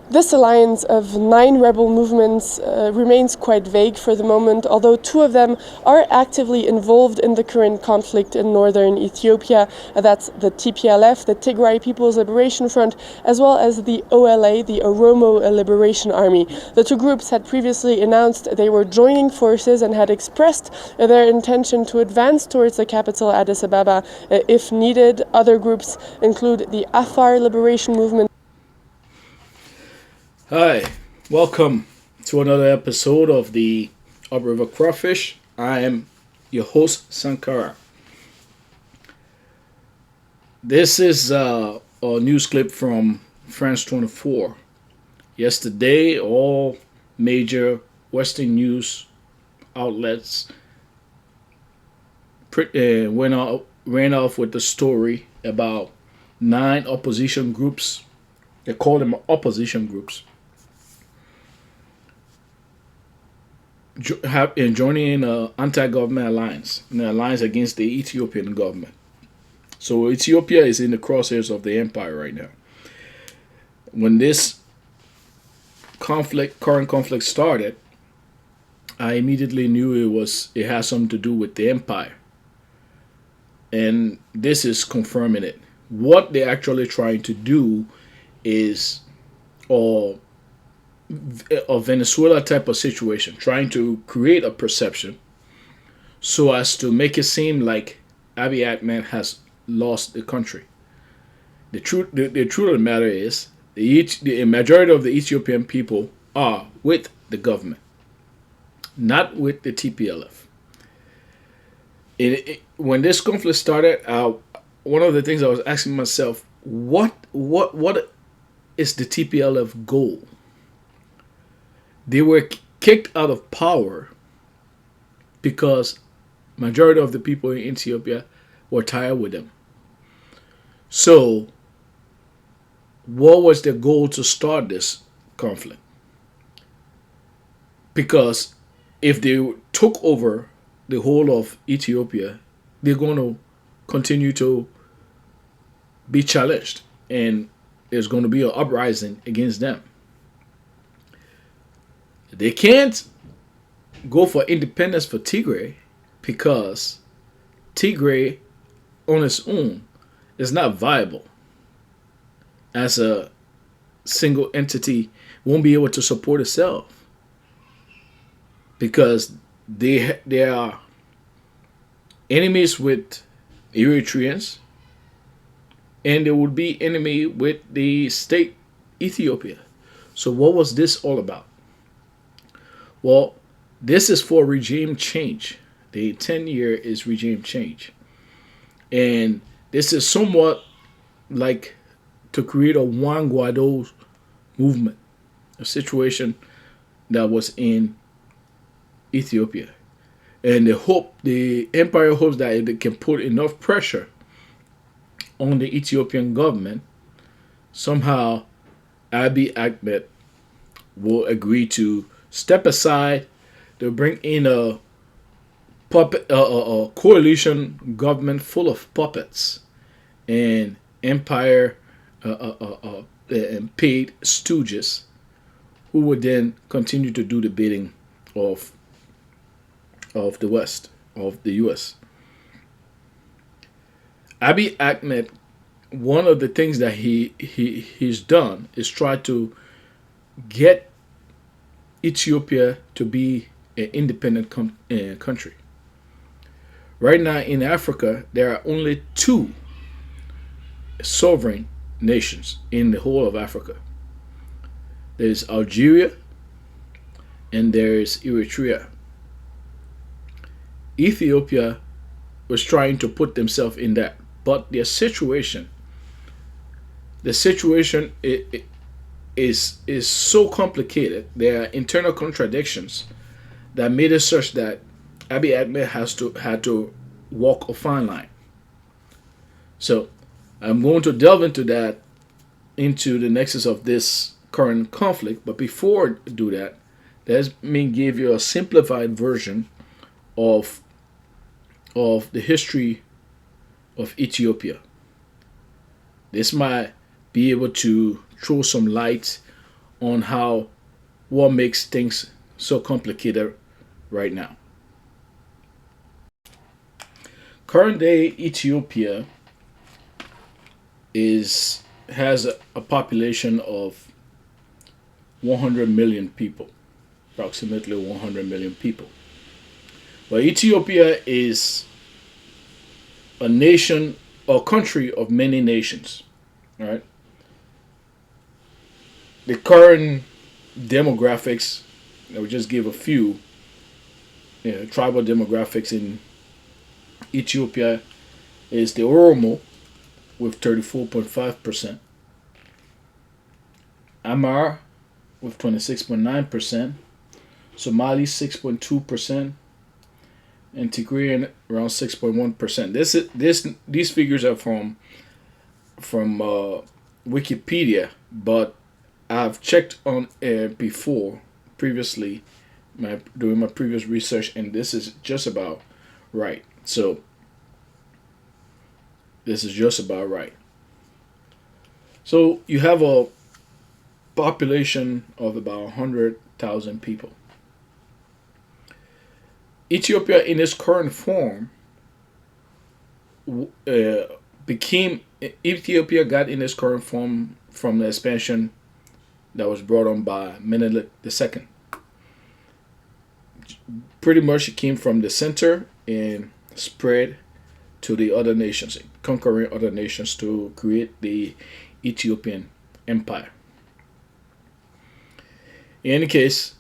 This alliance of 9 rebel movements remains quite vague for the moment, although 2 of them are actively involved in the current conflict in northern Ethiopia. That's the TPLF, the Tigray People's Liberation Front, as well as the OLA, the Oromo Liberation Army. The 2 groups had previously announced they were joining forces and had expressed their intention to advance towards the capital Addis Ababa if needed. Other groups include the Afar Liberation Movement. Hi, welcome to another episode of the Upriver Crawfish. I am your host, Sankara. This is a news clip from France 24. Yesterday, all major Western news outlets ran off with the story about 9 opposition groups. They call them opposition groups joining an anti-government alliance, an alliance against the Ethiopian government. So Ethiopia is in the crosshairs of the empire right now. When this current conflict started, I immediately knew it has something to do with the empire, and this is confirming it. What they're actually trying to do is, or a Venezuela type of situation, trying to create a perception so as to make it seem like Abiy Ahmed has lost the country. The truth of the matter is, the majority of the Ethiopian people are with the government, not with the TPLF. When this conflict started, one of the things I was asking myself, what is the TPLF goal? They were kicked out of power because majority of the people in Ethiopia were tired with them. So, what was their goal to start this conflict? Because if they took over the whole of Ethiopia, they're going to continue to be challenged, and there's going to be an uprising against them. They can't go for independence for Tigray because Tigray on its own is not viable as a single entity, won't be able to support itself because they are enemies with Eritreans, and they would be enemy with the state Ethiopia. So what was this all about? Well, this is for regime change. The 10-year is regime change. And this is somewhat like to create a Juan Guaido movement, a situation that was in Ethiopia. And the empire hopes that they can put enough pressure on the Ethiopian government. Somehow, Abiy Ahmed will agree to step aside to bring in a coalition government full of puppets and empire and paid stooges who would then continue to do the bidding of the West, of the US. Abiy Ahmed, one of the things that he's done is try to get Ethiopia to be an independent country. Right now in Africa, there are only 2 sovereign nations in the whole of Africa. There's Algeria and there's Eritrea. Ethiopia was trying to put themselves in that, but the situation is so complicated. There are internal contradictions that made it such that Abiy Ahmed had to walk a fine line. So I'm going to delve into the nexus of this current conflict. But before I do that, let me give you a simplified version of the history of Ethiopia. This might be able to throw some light on how what makes things so complicated right now. Current day Ethiopia is has a population of 100 million people, approximately 100 million people. But Ethiopia is a nation or country of many nations. All right. The current demographics, I will just give a few. Tribal demographics in Ethiopia is the Oromo with 34.5%, Amar with 26.9%, Somali 6.2%, and Tigrayan around 6.1%. These figures are from Wikipedia, but I've checked on before previously doing my previous research, and this is just about right. So this is just about right. So you have a population of about 100,000 people. Ethiopia, in its current form, became Ethiopia got in its current form from the expansion that was brought on by Menelik II. Pretty much it came from the center and spread to the other nations, conquering other nations to create the Ethiopian Empire. In any case,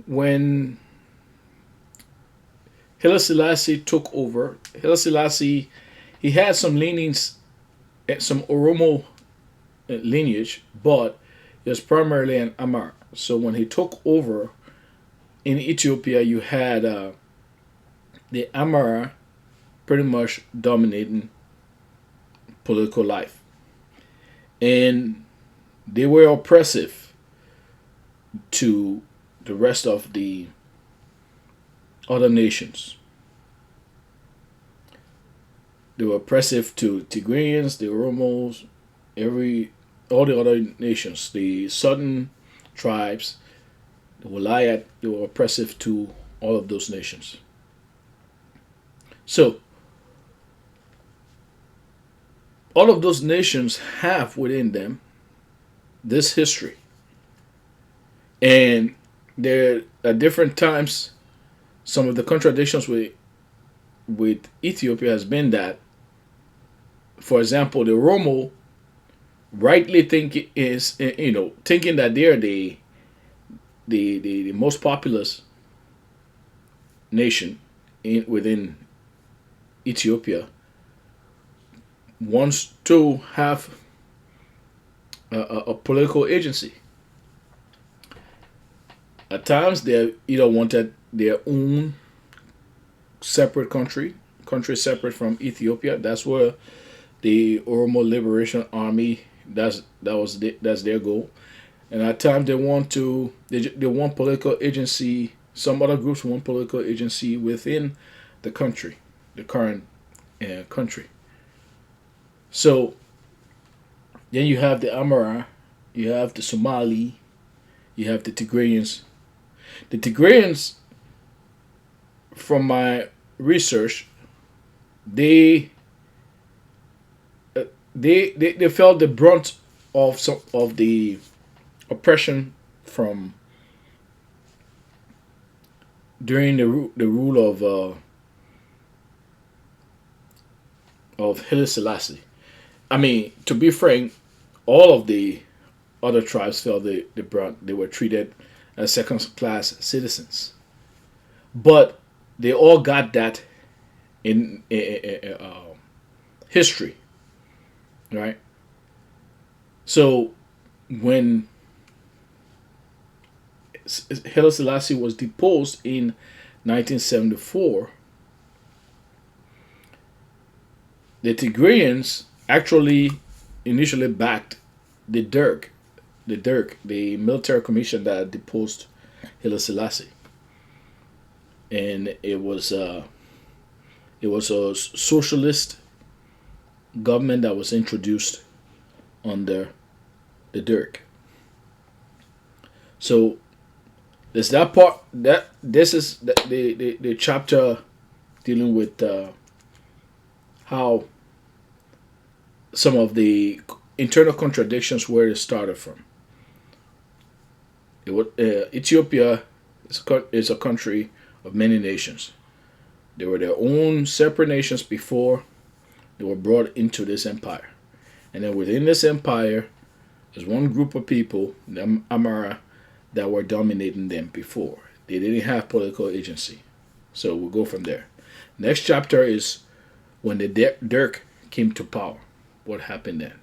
when Haile Selassie took over, Haile Selassie, he had some leanings, some Oromo lineage, but he was primarily an Amar. So when he took over in Ethiopia, you had the Amara pretty much dominating political life. And they were oppressive to the rest of the other nations. They were oppressive to Tigrayans, the Oromos, all the other nations, the southern tribes, the Walayat, they were oppressive to all of those nations. So all of those nations have within them this history. And there at different times, some of the contradictions with Ethiopia has been that, for example, the Oromo rightly thinking that they're the most populous nation within Ethiopia, wants to have a political agency. At times, they either wanted their own separate country separate from Ethiopia. That's where the Oromo Liberation Army, that's their goal. And at times they want political agency. Some other groups want political agency within the country, the current country. So then you have the Amara, you have the Somali, you have the Tigrayans. The Tigrayans, from my research, they felt the brunt of some of the oppression from during the rule of Haile Selassie. I mean, to be frank, all of the other tribes felt the brunt. They were treated as second-class citizens, but they all got that in history, right? So when Haile Selassie was deposed in 1974, the Tigrayans actually initially backed the Derg, the military commission that deposed Haile Selassie, and it was a socialist government that was introduced under the Dirk. So there's that part. That this is the chapter dealing with how some of the internal contradictions where it started from. Ethiopia is a country of many nations. They were their own separate nations before they were brought into this empire. And then within this empire, there's one group of people, the Amara, that were dominating them before. They didn't have political agency. So we'll go from there. Next chapter is when the Dirk came to power. What happened then?